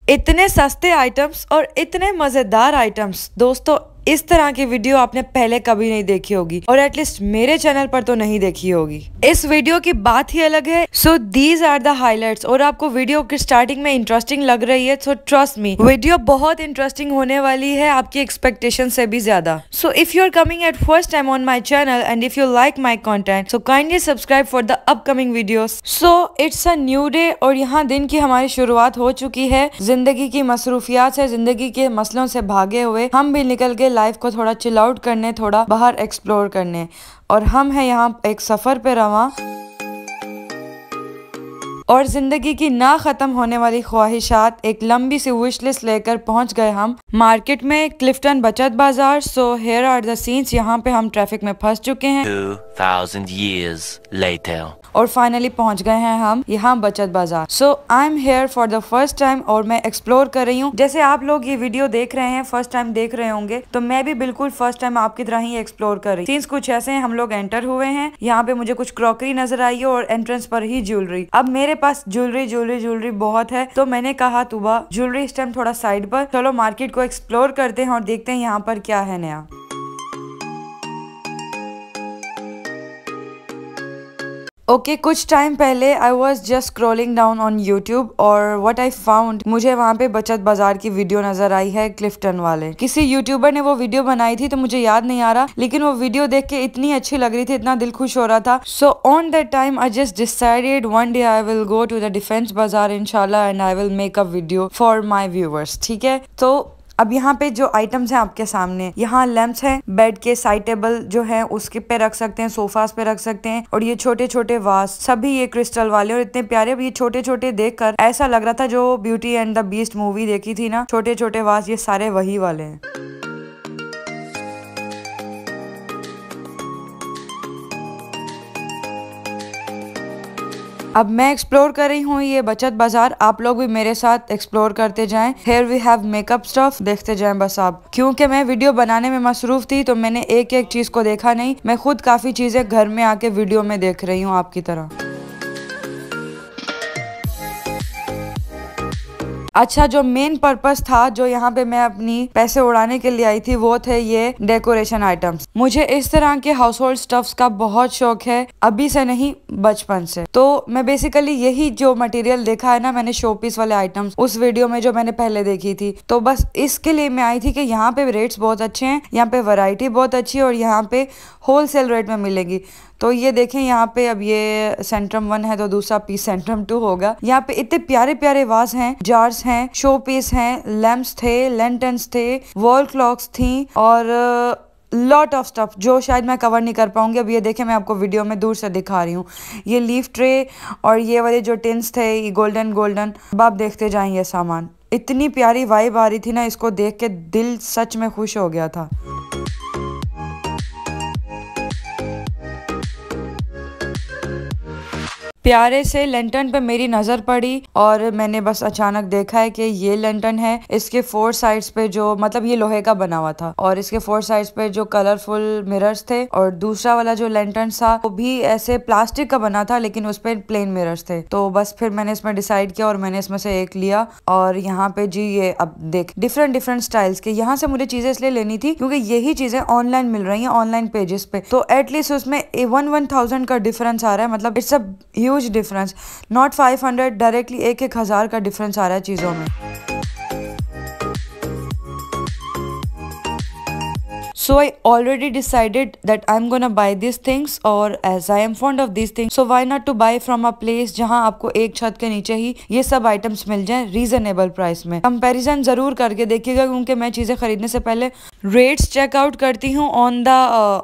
इतने सस्ते आइटम्स और इतने मजेदार आइटम्स दोस्तों, इस तरह की वीडियो आपने पहले कभी नहीं देखी होगी और एटलीस्ट मेरे चैनल पर तो नहीं देखी होगी। इस वीडियो की बात ही अलग है। So these are the highlights. और आपको वीडियो की स्टार्टिंग में इंटरेस्टिंग लग रही है, सो ट्रस्ट मी, वीडियो बहुत इंटरेस्टिंग होने वाली है, आपकी एक्सपेक्टेशन से भी ज्यादा। So if you are coming at first time on my channel and if you like my content, so kindly subscribe for the upcoming videos. So it's a new day और यहाँ दिन की हमारी शुरुआत हो चुकी है। जिंदगी की मसरूफियात से, जिंदगी के मसलों से भागे हुए हम भी निकल के लाइफ को थोड़ा चिल आउट करने, थोड़ा बाहर एक्सप्लोर करने, और हम हैं यहाँ एक सफर पे रवां और जिंदगी की ना खत्म होने वाली ख्वाहिशात, एक लंबी सी विश लिस्ट लेकर पहुंच गए हम मार्केट में, Clifton Bachat Bazaar. So here are the scenes. यहाँ पे हम ट्रैफिक में फंस चुके हैं 2000 years later. और फाइनली पहुंच गए हैं हम यहाँ Bachat Bazaar. So I am here for the first time और मैं एक्सप्लोर कर रही हूँ। जैसे आप लोग ये वीडियो देख रहे हैं, फर्स्ट टाइम देख रहे होंगे, तो मैं भी बिल्कुल फर्स्ट टाइम आपकी तरह ही एक्सप्लोर कर रही हूँ। सीन्स कुछ ऐसे हैं, हम लोग एंटर हुए हैं, यहाँ पे मुझे कुछ क्रॉकरी नजर आई है और एंट्रेंस पर ही ज्वेलरी। अब मेरे पास ज्वेलरी बहुत है, तो मैंने कहा तुबा ज्वेलरी इस टाइम थोड़ा साइड पर, चलो मार्केट को एक्सप्लोर करते हैं और देखते हैं यहाँ पर क्या है नया। ओके, कुछ टाइम पहले I was just scrolling down on YouTube और व्हाट आई फाउंड, मुझे वहाँ पे बचत बाजार की वीडियो नजर आई है क्लिफ्टन वाले। किसी यूट्यूबर ने वो वीडियो बनाई थी, तो मुझे याद नहीं आ रहा, लेकिन वो वीडियो देख के इतनी अच्छी लग रही थी, इतना दिल खुश हो रहा था। So on that time I just decided one day I will go to the Defence Bazaar इंशाल्लाह and I will make a video for my viewers. ठीक है, तो अब यहाँ पे जो आइटम्स हैं आपके सामने, यहाँ लैंप्स हैं, बेड के साइड टेबल जो है उसके पे रख सकते हैं, सोफास पे रख सकते हैं, और ये छोटे छोटे वास, सभी ये क्रिस्टल वाले और इतने प्यारे। ये छोटे छोटे देखकर ऐसा लग रहा था जो beauty and the beast movie देखी थी ना, छोटे छोटे वास, ये सारे वही वाले हैं। अब मैं एक्सप्लोर कर रही हूँ ये बचत बाजार, आप लोग भी मेरे साथ एक्सप्लोर करते जाएं। Here we have makeup stuff, देखते जाएं बस आप। क्योंकि मैं वीडियो बनाने में मसरूफ थी, तो मैंने एक एक चीज को देखा नहीं, मैं खुद काफी चीजें घर में आके वीडियो में देख रही हूँ आपकी तरह। अच्छा, जो मेन पर्पस था, जो यहाँ पे मैं अपनी पैसे उड़ाने के लिए आई थी, वो थे ये डेकोरेशन आइटम्स। मुझे इस तरह के हाउस होल्ड स्टफ्स का बहुत शौक है, अभी से नहीं बचपन से। तो मैं बेसिकली यही जो मटेरियल देखा है ना मैंने, शोपीस वाले आइटम्स, उस वीडियो में जो मैंने पहले देखी थी, तो बस इसके लिए मैं आई थी कि यहाँ पे रेट्स बहुत अच्छे हैं, यहाँ पे वैरायटी बहुत अच्छी है और यहाँ पे होलसेल रेट में मिलेगी। तो ये देखें, यहाँ पे अब ये सेंट्रम 1 है तो दूसरा पीस सेंट्रम 2 होगा। यहाँ पे इतने प्यारे प्यारे वाज हैं, जार्स हैं, शो पीस हैं, लैम्प्स थे, लेंटन्स थे, वॉल क्लॉक्स थी और लॉट ऑफ स्टफ जो शायद मैं कवर नहीं कर पाऊंगी। अब ये देखें, मैं आपको वीडियो में दूर से दिखा रही हूँ, ये लीफ ट्रे और ये वाले जो टिन्स थे, ये गोल्डन। अब आप देखते जाएं ये सामान, इतनी प्यारी वाइब आ रही थी ना, इसको देख के दिल सच में खुश हो गया था। प्यारे से लेंटन पे मेरी नजर पड़ी और मैंने बस अचानक देखा है कि ये लेंटन है, इसके 4 साइड्स पे जो, मतलब ये लोहे का बना हुआ था और इसके 4 साइड्स पे जो कलरफुल मिरर्स थे, और दूसरा वाला जो लेंटन था वो भी ऐसे प्लास्टिक का बना था लेकिन उस पे प्लेन मिरर्स थे। तो बस फिर मैंने इसमें डिसाइड किया और मैंने इसमें से एक लिया। और यहाँ पे जी ये अब देख डिफरेंट स्टाइल्स के, यहाँ से मुझे चीजें इसलिए लेनी थी क्योंकि यही चीजें ऑनलाइन मिल रही है, ऑनलाइन पेजेस पे, तो एटलीस्ट उसमें 1,000 का डिफरेंस आ रहा है, मतलब it's a huge difference, not 500, directly 1,000 का डिफरेंस आ रहा है चीजों में। So I already decided that I'm gonna buy these things, और as I am fond of these things, so why not to buy from a place जहाँ आपको एक छत के नीचे ही ये सब आइटम्स मिल जाएं रीजनेबल प्राइस में। कंपैरिजन जरूर करके देखिएगा, क्योंकि मैं चीजें खरीदने से पहले रेट्स चेकआउट करती हूँ on the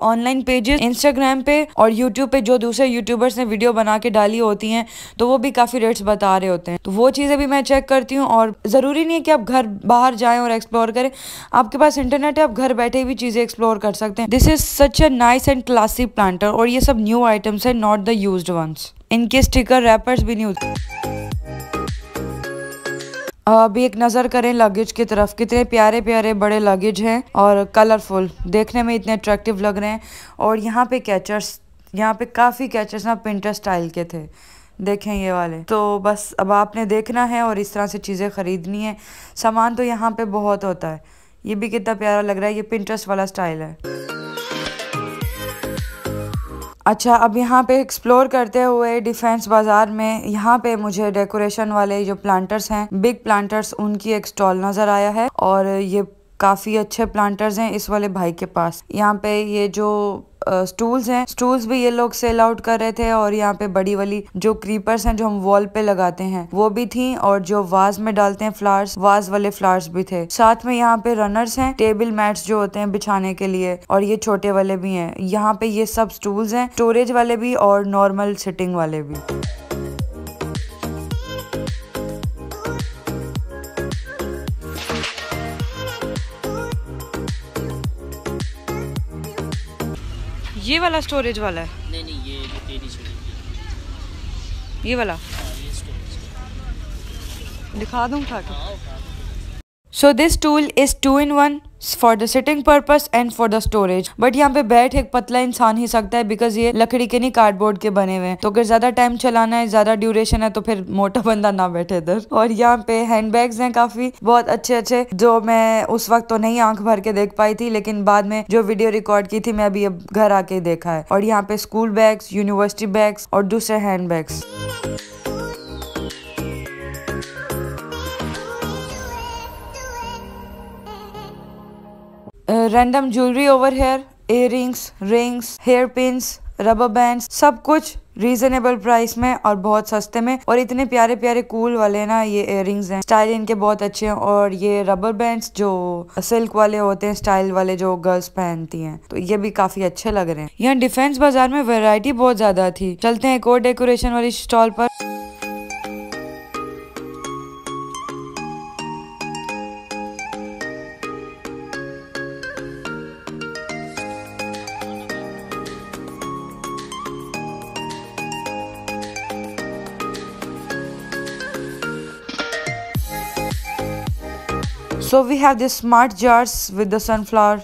online pages, Instagram पे और यूट्यूब पे जो दूसरे यूट्यूबर्स ने वीडियो बना के डाली होती हैं, तो वो भी काफी रेट्स बता रहे होते हैं, तो वो चीजें भी मैं चेक करती हूँ। और जरूरी नहीं है कि आप घर बाहर जाएं और एक्सप्लोर करें, आपके पास इंटरनेट है, आप घर बैठे भी चीजें एक्सप्लोर कर सकते हैं। This is such a nice and classy planter, और ये सब न्यू आइटम्स है, नॉट द यूज्ड वंस। इनके स्टिकर रैपर्स भी न्यू। अभी एक नजर करें लगेज की तरफ, कितने प्यारे प्यारे बड़े लगेज हैं और कलरफुल, देखने में इतने अट्रैक्टिव लग रहे हैं। और यहाँ पे कैचर्स, यहाँ पे काफी कैचर्स ना पिंटरेस्ट स्टाइल के थे, देखें ये वाले। तो बस अब आपने देखना है और इस तरह से चीज़ें ख़रीदनी है। सामान तो यहाँ पे बहुत होता है। ये भी कितना प्यारा लग रहा है, ये पिंटरेस्ट वाला स्टाइल है। अच्छा, अब यहाँ पे एक्सप्लोर करते हुए डिफेंस बाज़ार में यहाँ पे मुझे डेकोरेशन वाले जो प्लांटर्स हैं, बिग प्लांटर्स, उनकी एक स्टॉल नज़र आया है और ये काफ़ी अच्छे प्लांटर्स हैं इस वाले भाई के पास। यहाँ पे ये जो स्टूल्स हैं, स्टूल्स भी ये लोग सेल आउट कर रहे थे और यहाँ पे बड़ी वाली जो क्रीपर्स हैं जो हम वॉल पे लगाते हैं वो भी थी और जो वाज में डालते हैं फ्लावर्स, वाज वाले फ्लावर्स भी थे। साथ में यहाँ पे रनर्स हैं, टेबल मैट्स जो होते हैं बिछाने के लिए, और ये छोटे वाले भी हैं। यहाँ पे ये सब स्टूल्स हैं, स्टोरेज वाले भी और नॉर्मल सिटिंग वाले भी। ये वाला स्टोरेज वाला है? नहीं, ये जो टेडी ये वाला ये स्टोरेज दिखा दूँ उठा के? So this tool is 2-in-1 for the sitting purpose and for the storage. But यहाँ पे बैठ एक पतला इंसान ही सकता है बिकॉज ये लकड़ी के नहीं कार्डबोर्ड के बने हुए हैं। तो अगर ज्यादा टाइम चलाना है, ज्यादा ड्यूरेशन है, तो फिर मोटा बंदा ना बैठे इधर। और यहाँ पे हैंडबैग्स हैं काफी बहुत अच्छे अच्छे, जो मैं उस वक्त तो नहीं आंख भर के देख पाई थी, लेकिन बाद में जो वीडियो रिकॉर्ड की थी मैं अभी अब घर आके देखा है। और यहाँ पे स्कूल बैग्स, यूनिवर्सिटी बैग्स और दूसरे hand bags. Random jewellery over here, earrings, rings, hair pins, rubber bands, सब कुछ रीजनेबल प्राइस में और बहुत सस्ते में। और इतने प्यारे प्यारे कूल वाले ना ये इयररिंग्स हैं, स्टाइल इनके बहुत अच्छे हैं। और ये रबर बैंड्स जो सिल्क वाले होते हैं, स्टाइल वाले जो गर्ल्स पहनती हैं, तो ये भी काफी अच्छे लग रहे हैं। यहाँ डिफेंस बाजार में वैरायटी बहुत ज्यादा थी। चलते हैं एक और डेकोरेशन वाली स्टॉल पर। So we have this smart jars with the sunflower.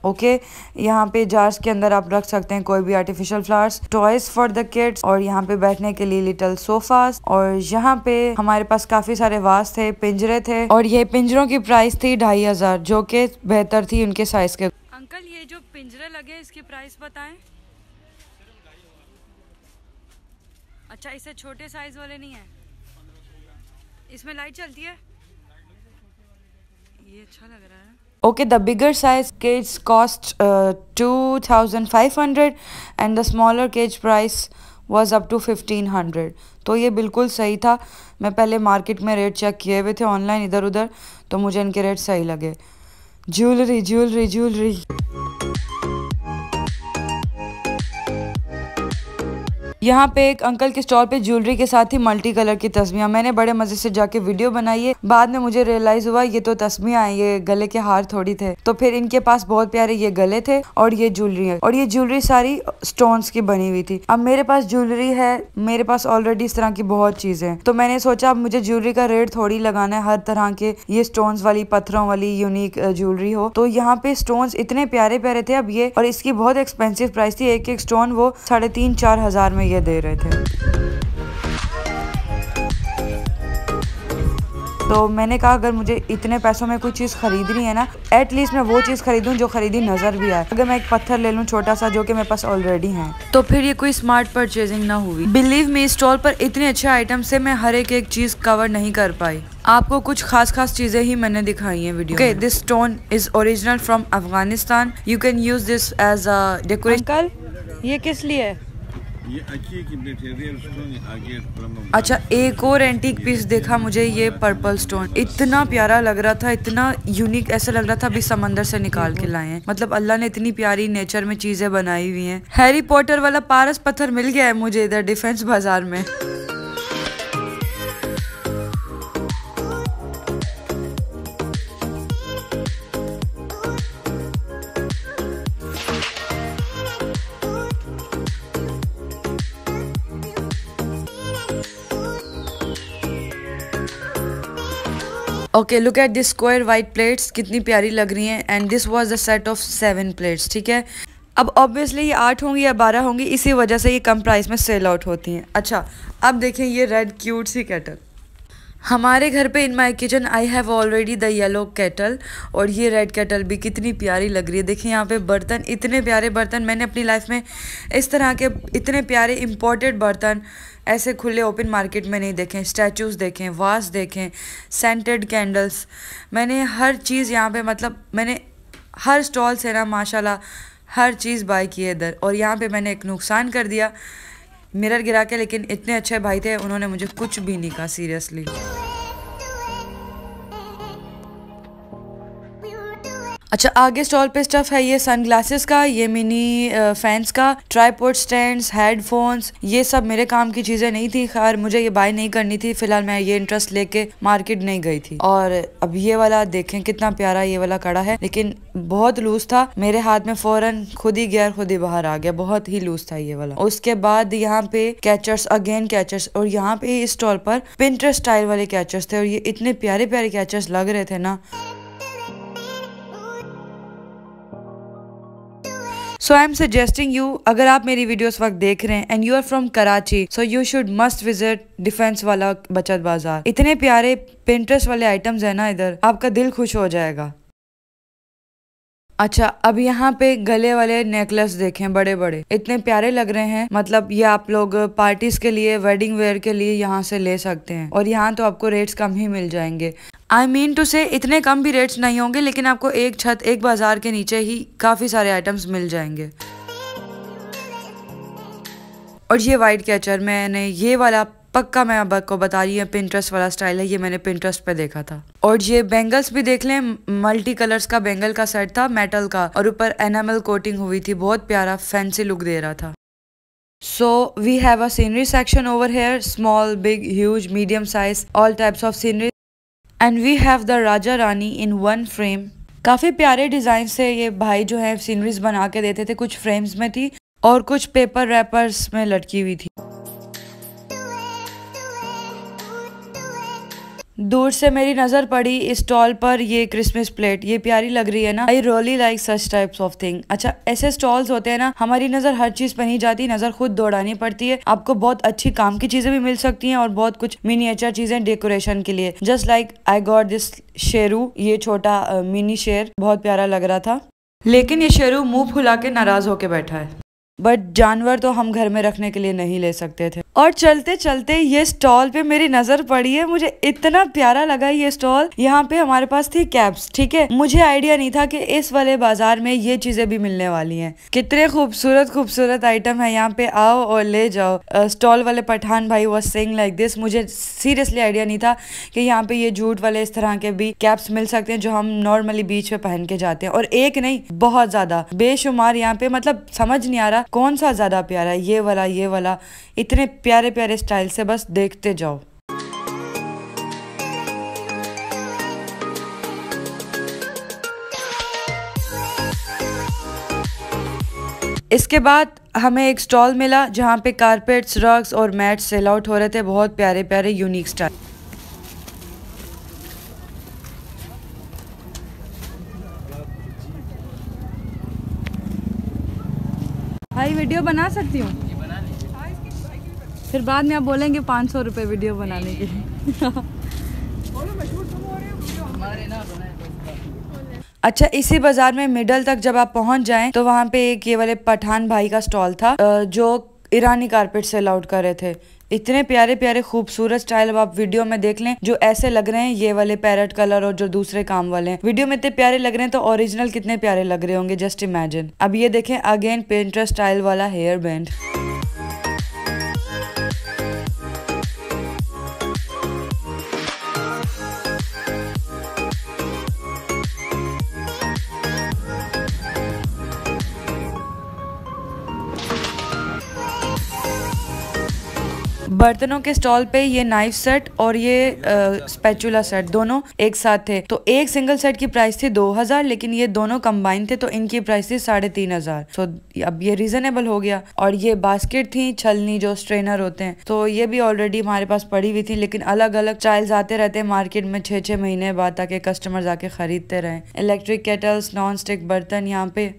Okay यहाँ पे जार्स के अंदर आप रख सकते हैं कोई भी artificial flowers, toys for the kids, और यहाँ पे बैठने के लिए लिटिल सोफास। और यहाँ पे हमारे पास काफी सारे वास थे, पिंजरे थे, और ये पिंजरों की प्राइस थी 2500, जो कि बेहतर थी उनके साइज के। अंकल ये जो पिंजरे लगे इसकी प्राइस बताएं। अच्छा, इससे छोटे साइज वाले नहीं है? इसमें लाइट चलती है? ये अच्छा लग रहा है। Okay, the bigger size cage cost 2500 and the smaller cage price was up to 1500. तो ये बिल्कुल सही था। मैं पहले मार्केट में रेट चेक किए हुए थे ऑनलाइन इधर उधर, तो मुझे इनके रेट सही लगे। Jewellery jewellery jewellery. यहाँ पे एक अंकल के स्टॉल पे ज्वेलरी के साथ ही मल्टी कलर की तस्बियां, मैंने बड़े मजे से जाके वीडियो बनाई है। बाद में मुझे रियलाइज हुआ ये तो तस्बियां हैं, ये गले के हार थोड़ी थे। तो फिर इनके पास बहुत प्यारे ये गले थे और ये ज्वेलरी है, और ये ज्वेलरी सारी स्टोन्स की बनी हुई थी। अब मेरे पास ज्वेलरी है, मेरे पास ऑलरेडी इस तरह की बहुत चीजें, तो मैंने सोचा अब मुझे ज्वेलरी का रेट थोड़ी लगाना है, हर तरह के ये स्टोन्स वाली, पत्थरों वाली यूनिक ज्वेलरी हो। तो यहाँ पे स्टोन्स इतने प्यारे प्यारे थे अब ये, और इसकी बहुत एक्सपेंसिव प्राइस थी। एक एक स्टोन वो 3,500-4 हजार में ये दे रहे थे। तो मैंने कहा अगर मुझे इतने पैसों में कोई चीज़ खरीदनी है ना, एटलीस्ट मैं वो चीज़ खरीदूं जो खरीदी नजर भी आए। अगर मैं एक पत्थर ले लूं छोटा सा जो कि मेरे पास ऑलरेडी है, तो फिर ये कोई स्मार्ट परचेजिंग ना हुई। बिलीव मी, स्टॉल पर इतने अच्छे आइटम से मैं हर एक चीज़ कवर नहीं कर पाई। आपको कुछ खास चीजें ही मैंने दिखाई हैं वीडियो में। This stone is original from Afghanistan. You can use this as a decoration. Uncle ये किस लिए है? अच्छा, एक और एंटीक पीस देखा मुझे, ये पर्पल स्टोन इतना प्यारा लग रहा था, इतना यूनिक, ऐसा लग रहा था अभी समंदर से निकाल के लाए हैं। मतलब अल्लाह ने इतनी प्यारी नेचर में चीजें बनाई हुई हैं। हैरी पॉटर वाला पारस पत्थर मिल गया है मुझे इधर डिफेंस बाजार में। Okay, look at this square white plates, कितनी प्यारी लग रही हैं। And this was the set of 7 plates. ठीक है, अब ऑब्वियसली ये 8 होंगी या 12 होंगी, इसी वजह से ये कम प्राइस में सेल आउट होती हैं। अच्छा, अब देखें ये रेड क्यूट सी केटल। हमारे घर पे in my kitchen I have already the yellow kettle, और ये रेड केटल भी कितनी प्यारी लग रही है। देखिए यहाँ पे बर्तन, इतने प्यारे बर्तन मैंने अपनी लाइफ में इस तरह के इतने प्यारे इम्पोर्टेड बर्तन ऐसे खुले ओपन मार्केट में नहीं देखें। स्टैचूज़ देखें, वास देखें, सेंटेड कैंडल्स, मैंने हर चीज़ यहाँ पे, मतलब मैंने हर स्टॉल से ना माशाल्लाह हर चीज़ बाय की है इधर। और यहाँ पे मैंने एक नुकसान कर दिया मिरर गिरा के, लेकिन इतने अच्छे भाई थे, उन्होंने मुझे कुछ भी नहीं कहा सीरियसली। अच्छा, आगे स्टॉल पे स्टफ है ये सनग्लासेस का, ये मिनी फैंस का, ट्राइपॉड स्टैंड्स, हेडफोन्स, ये सब मेरे काम की चीज़ें नहीं थी। खैर मुझे ये बाय नहीं करनी थी, फिलहाल मैं ये इंटरेस्ट लेके मार्केट नहीं गई थी। और अब ये वाला देखें कितना प्यारा ये वाला कड़ा है, लेकिन बहुत लूज था, मेरे हाथ में फौरन खुद ही गया, खुद ही बाहर आ गया, बहुत ही लूज था ये वाला। उसके बाद यहाँ पे कैचर्स, अगेन कैचर्स, और यहाँ पे इस स्टॉल पर पिंटरेस्ट स्टाइल वाले कैचर्स थे, और ये इतने प्यारे प्यारे कैचर्स लग रहे थे ना। So I am suggesting you, अगर आप मेरी वीडियोस वक्त देख रहे हैं and you are from Karachi, so you should must visit Defence वाला बचत बाजार। इतने प्यारे पिंटरेस्ट वाले आइटम्स है ना इधर, आपका दिल खुश हो जाएगा। अच्छा, अब यहाँ पे गले वाले नेकलेस देखें, बड़े बड़े इतने प्यारे लग रहे हैं, मतलब ये आप लोग पार्टीज के लिए, वेडिंग वेयर के लिए यहाँ से ले सकते हैं। और यहाँ तो आपको रेट्स कम ही मिल जाएंगे। आई मीन टू से इतने कम भी रेट्स नहीं होंगे, लेकिन आपको एक छत, एक बाजार के नीचे ही काफी सारे आइटम्स मिल जाएंगे। और ये वाइट कैचर, मैंने ये वाला पक्का, मैं अब आपको बता रही हूँ, पिंटरेस्ट वाला स्टाइल है, ये मैंने पिंटरेस्ट पे देखा था। और ये बैंगल्स भी देख लें, मल्टी कलर्स का बैंगल का सेट था, मेटल का, और ऊपर एनामल कोटिंग हुई थी, बहुत प्यारा फैंसी लुक दे रहा था। So we have a scenery section over here, small, big, huge, medium size, all types of scenery, and we have the Raja Rani in one frame। काफी प्यारे डिजाइन से ये भाई जो है सीनरीज बना के देते थे, कुछ फ्रेम्स में थी और कुछ पेपर रैपर्स में लटकी हुई थी। दूर से मेरी नजर पड़ी इस स्टॉल पर ये क्रिसमस प्लेट, ये प्यारी लग रही है ना। I really like such types of thing. अच्छा, ऐसे स्टॉल्स होते हैं ना, हमारी नजर हर चीज पर नहीं जाती, नजर खुद दौड़ानी पड़ती है। आपको बहुत अच्छी काम की चीजें भी मिल सकती हैं और बहुत कुछ मिनिएचर चीजें डेकोरेशन के लिए। Just like I got this Sheru, ये छोटा मिनी शेर बहुत प्यारा लग रहा था, लेकिन ये शेरू मुंह फुला के नाराज होके बैठा है। बट जानवर तो हम घर में रखने के लिए नहीं ले सकते थे। और चलते चलते ये स्टॉल पे मेरी नजर पड़ी है, मुझे इतना प्यारा लगा ये स्टॉल। यहाँ पे हमारे पास थी कैप्स, ठीक है, मुझे आइडिया नहीं था कि इस वाले बाजार में ये चीजें भी मिलने वाली हैं। कितने खूबसूरत खूबसूरत आइटम है यहाँ पे, आओ और ले जाओ। स्टॉल वाले पठान भाई वाज सेइंग लाइक दिस, मुझे सीरियसली आइडिया नहीं था कि यहाँ पे ये जूट वाले इस तरह के भी कैप्स मिल सकते हैं जो हम नॉर्मली बीच पे पहन के जाते हैं। और एक नहीं, बहुत ज्यादा, बेशुमार यहाँ पे, मतलब समझ नहीं आ रहा कौन सा ज्यादा प्यारा है, ये वाला, इतने प्यारे प्यारे स्टाइल से, बस देखते जाओ। इसके बाद हमें एक स्टॉल मिला जहाँ पे कारपेट्स, रग्स और मैट्स सेल आउट हो रहे थे, बहुत प्यारे प्यारे यूनिक स्टाइल। भाई वीडियो बना सकती हूँ, फिर बाद में आप बोलेंगे 500 रुपये वीडियो बनाने के लिए। अच्छा, इसी बाजार में मिडल तक जब आप पहुंच जाएं तो वहाँ पे एक ये वाले पठान भाई का स्टॉल था जो ईरानी कारपेट सेल आउट कर रहे थे। इतने प्यारे प्यारे खूबसूरत स्टाइल, अब आप वीडियो में देख लें, जो ऐसे लग रहे हैं ये वाले पैरेट कलर और जो दूसरे काम वाले हैं, वीडियो में इतने प्यारे लग रहे हैं तो ओरिजिनल कितने प्यारे लग रहे होंगे, जस्ट इमेजिन। अब ये देखें, अगेन पिंटरेस्ट स्टाइल वाला हेयर बैंड। बर्तनों के स्टॉल पे ये नाइफ सेट और ये स्पैचुला सेट दोनों एक साथ थे। तो एक सिंगल सेट की प्राइस थी 2000, लेकिन ये दोनों कंबाइन थे तो इनकी प्राइस थी 3500। सो अब ये रीजनेबल हो गया। और ये बास्केट थी, छलनी जो स्ट्रेनर होते हैं, तो ये भी ऑलरेडी हमारे पास पड़ी हुई थी, लेकिन अलग अलग स्टाइल्स आते रहते हैं मार्केट में 6-6 महीने बाद, ताकि कस्टमर आके खरीदते रहें। इलेक्ट्रिक केटल्स, नॉन स्टिक बर्तन यहाँ पे।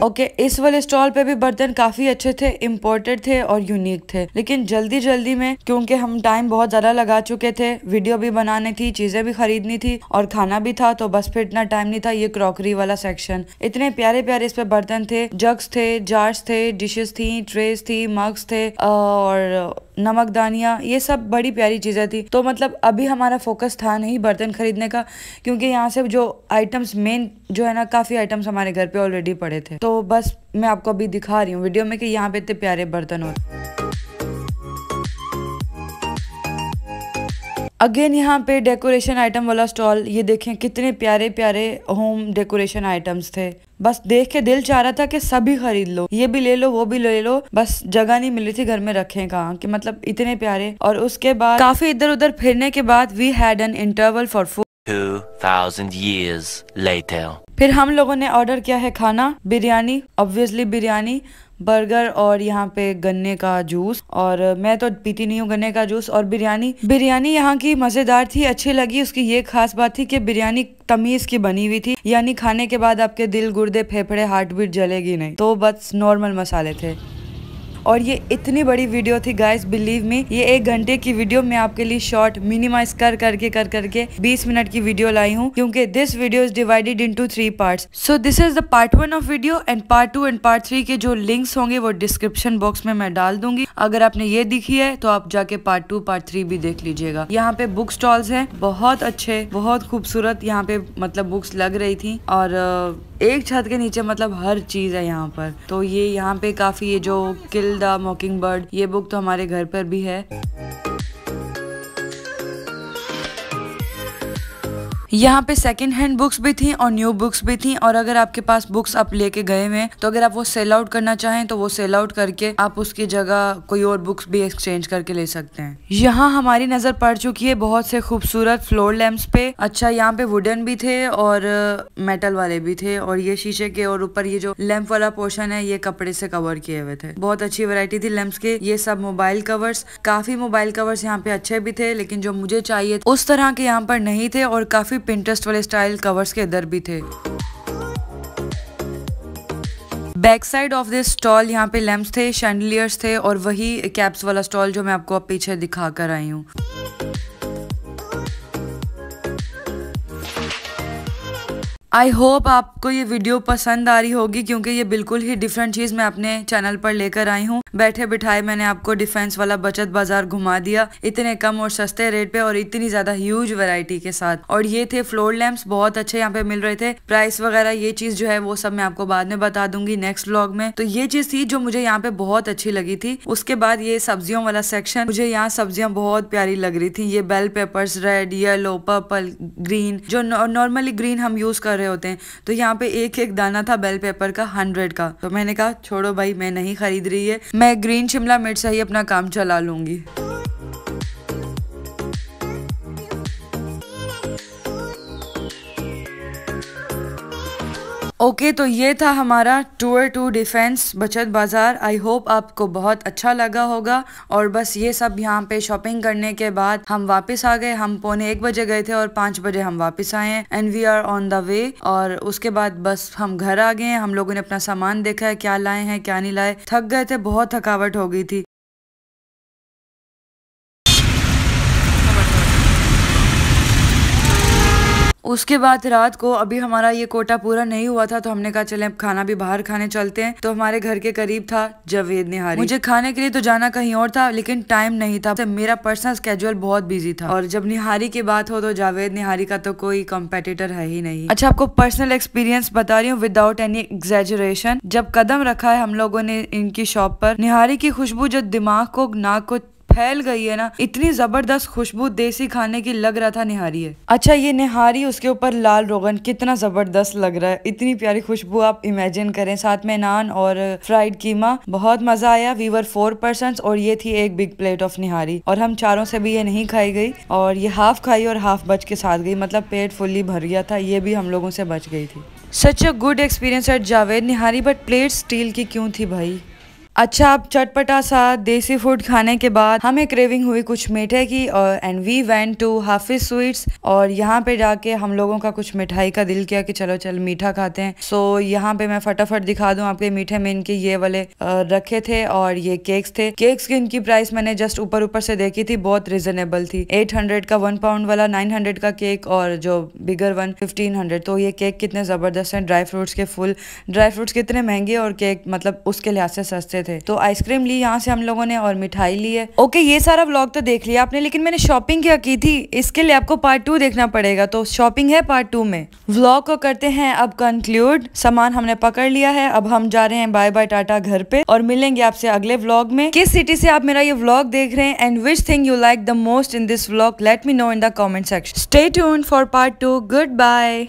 ओके, इस वाले स्टॉल पे भी बर्तन काफी अच्छे थे, इम्पोर्टेड थे और यूनिक थे, लेकिन जल्दी जल्दी में क्योंकि हम टाइम बहुत ज्यादा लगा चुके थे, वीडियो भी बनानी थी, चीजें भी खरीदनी थी और खाना भी था, तो बस फिर इतना टाइम नहीं था। ये क्रॉकरी वाला सेक्शन, इतने प्यारे प्यारे इस पे बर्तन थे, जग्स थे, जार्स थे, डिशेस थी, ट्रेस थी, मग्स थे और नमकदानियाँ, ये सब बड़ी प्यारी चीजें थी। तो मतलब अभी हमारा फोकस था नहीं बर्तन खरीदने का, क्योंकि यहाँ से जो आइटम्स मेन जो है ना, काफी आइटम्स हमारे घर पे ऑलरेडी पड़े थे। तो बस मैं आपको अभी दिखा रही हूँ वीडियो में कि यहाँ पे इतने प्यारे बर्तन होते। अगेन यहाँ पे डेकोरेशन आइटम वाला स्टॉल, ये देखें कितने प्यारे प्यारे होम डेकोरेशन आइटम्स थे। बस देख के दिल चाह रहा था कि सभी खरीद लो, ये भी ले लो, वो भी ले लो, बस जगह नहीं मिल रही थी घर में रखें कहाँ, कि मतलब इतने प्यारे। और उसके बाद काफी इधर उधर फिरने के बाद we had an interval for food. 2000 years later. फिर हम लोगों ने ऑर्डर किया है खाना, बिरयानी, ऑब्वियसली बिरयानी, बर्गर और यहाँ पे गन्ने का जूस। और मैं तो पीती नहीं हूँ गन्ने का जूस। और बिरयानी यहाँ की मजेदार थी, अच्छी लगी। उसकी ये खास बात थी कि बिरयानी तमीज की बनी हुई थी, यानी खाने के बाद आपके दिल, गुर्दे, फेफड़े, हार्ट बीट जलेगी नहीं, तो बस नॉर्मल मसाले थे। और ये इतनी बड़ी वीडियो थी गाइस, बिलीव मी, ये 1 घंटे की वीडियो मैं आपके लिए शॉर्ट मिनिमाइज कर करके 20 मिनट की वीडियो लाई हूँ, क्योंकि this video is divided into 3 parts. So this is the part 1 of video, and part 2 and part 3 के जो लिंक्स होंगे वो डिस्क्रिप्शन बॉक्स में मैं डाल दूंगी। अगर आपने ये देखी है तो आप जाके पार्ट 2 पार्ट 3 भी देख लीजिएगा। यहाँ पे बुक स्टॉल्स हैं, बहुत अच्छे, बहुत खूबसूरत यहाँ पे मतलब बुक्स लग रही थी, और एक छत के नीचे मतलब हर चीज है यहाँ पर। तो ये यहाँ पे काफी, ये जो किल द मॉकिंग बर्ड, ये बुक तो हमारे घर पर भी है। यहाँ पे सेकंड हैंड बुक्स भी थी और न्यू बुक्स भी थी। और अगर आपके पास बुक्स आप लेके गए हुए हैं, तो अगर आप वो सेल आउट करना चाहें तो वो सेल आउट करके आप उसकी जगह कोई और बुक्स भी एक्सचेंज करके ले सकते हैं। यहाँ हमारी नजर पड़ चुकी है बहुत से खूबसूरत फ्लोर लैंप्स पे। अच्छा, यहाँ पे वुडन भी थे और मेटल वाले भी थे, और ये शीशे के, और ऊपर ये जो लैंप वाला पोर्शन है ये कपड़े से कवर किए हुए थे। बहुत अच्छी वैरायटी थी लैंप्स के। ये सब मोबाइल कवर्स, काफी मोबाइल कवर्स यहाँ पे अच्छे भी थे, लेकिन जो मुझे चाहिए उस तरह के यहाँ पर नहीं थे, और काफी पिंटरेस्ट वाले स्टाइल कवर्स के इधर भी थे। Back side of this stall यहाँ पे लैंप्स थे, शैंडलियर्स थे, और वही कैप्स वाला स्टॉल जो मैं आपको अब पीछे दिखा कर आई हूँ। आई होप आपको ये वीडियो पसंद आ रही होगी, क्योंकि ये बिल्कुल ही डिफरेंट चीज मैं अपने चैनल पर लेकर आई हूँ। बैठे बिठाए मैंने आपको डिफेंस वाला बचत बाजार घुमा दिया, इतने कम और सस्ते रेट पे और इतनी ज्यादा ह्यूज वैरायटी के साथ। और ये थे फ्लोर लैंप्स, बहुत अच्छे यहाँ पे मिल रहे थे। प्राइस वगैरह ये चीज जो है वो सब मैं आपको बाद में बता दूंगी नेक्स्ट व्लॉग में। तो ये चीज थी जो मुझे यहाँ पे बहुत अच्छी लगी थी। उसके बाद ये सब्जियों वाला सेक्शन, मुझे यहाँ सब्जियां बहुत प्यारी लग रही थी। ये bell peppers, red, yellow, purple, green, जो नॉर्मली ग्रीन हम यूज कर रहे होते हैं। तो यहाँ पे एक एक दाना था बेल पेपर का 100 का। तो मैंने कहा छोड़ो भाई, मैं नहीं खरीद रही है, मैं ग्रीन शिमला मिर्च से ही अपना काम चला लूंगी। ओके, तो ये था हमारा टूर टू डिफेंस बचत बाजार। आई होप आपको बहुत अच्छा लगा होगा। और बस ये सब यहाँ पे शॉपिंग करने के बाद हम वापस आ गए। हम 1:45 बजे गए थे और 5 बजे हम वापस आए हैं, and we are on the way. और उसके बाद बस हम घर आ गए। हम लोगों ने अपना सामान देखा है, क्या लाए हैं क्या नहीं लाए। थक गए थे, बहुत थकावट हो गई थी। उसके बाद रात को, अभी हमारा ये कोटा पूरा नहीं हुआ था, तो हमने कहा चले अब खाना भी बाहर खाने चलते हैं। तो हमारे घर के करीब था जावेद निहारी। मुझे खाने के लिए तो जाना कहीं और था, लेकिन टाइम नहीं था। मेरा पर्सनल स्केड्यूल बहुत बिजी था, और जब निहारी की बात हो तो जावेद निहारी का तो कोई कंपेटिटर है ही नहीं। अच्छा, आपको पर्सनल एक्सपीरियंस बता रही हूँ विदाउट एनी एग्जैजरेशन। जब कदम रखा है हम लोगों ने इनकी शॉप पर, निहारी की खुशबू जो दिमाग को, नाक को फैल गई है ना, इतनी जबरदस्त खुशबू देसी खाने की लग रहा था निहारी है। अच्छा, ये निहारी, उसके ऊपर लाल रोगन, कितना जबरदस्त लग रहा है, इतनी प्यारी खुशबू आप इमेजिन करें। साथ में नान और फ्राइड कीमा, बहुत मजा आया। वी वर 4 पर्सन्स, और ये थी एक बिग प्लेट ऑफ निहारी, और हम चारों से भी ये नहीं खाई गई, और ये हाफ खाई और हाफ बच के साथ गई, मतलब पेट फुल्ली भर गया था। ये भी हम लोगों से बच गई थी। Such a good experience at Javed Nihari, but plate steel की क्यों थी भाई? अच्छा, अब चटपटा सा देसी फूड खाने के बाद हमें क्रेविंग हुई कुछ मीठे की और and we went to Hafiz Sweets. और यहाँ पे जाके हम लोगों का कुछ मिठाई का दिल किया कि चल मीठा खाते हैं। सो यहाँ पे मैं फटाफट दिखा दूं आपके मीठे में इनके ये वाले रखे थे और ये केक्स थे। केक्स की इनकी प्राइस मैंने जस्ट ऊपर से देखी थी, बहुत रिजनेबल थी। 800 का 1 पाउंड वाला, 900 का केक और जो बिगर वन 1500। तो ये केक कितने जबरदस्त हैं, ड्राई फ्रूट्स के फुल। ड्राई फ्रूट्स कितने महंगे और केक मतलब उसके लिहाज से सस्ते थे। तो आइसक्रीम ली यहाँ से हम लोगों ने और मिठाई ली है। ओके, ये सारा व्लॉग तो देख लिया आपने, लेकिन मैंने शॉपिंग क्या की थी इसके लिए आपको पार्ट 2 देखना पड़ेगा। तो शॉपिंग है पार्ट 2 में। व्लॉग को करते हैं अब कंक्लूड। सामान हमने पकड़ लिया है, अब हम जा रहे हैं बाय बाय टाटा घर पे और मिलेंगे आपसे अगले व्लॉग में। किस सिटी से आप मेरा ये व्लॉग देख रहे हैं and which thing you like the most in this vlog, let me know in the comment section. Stay tuned for part 2। Good bye.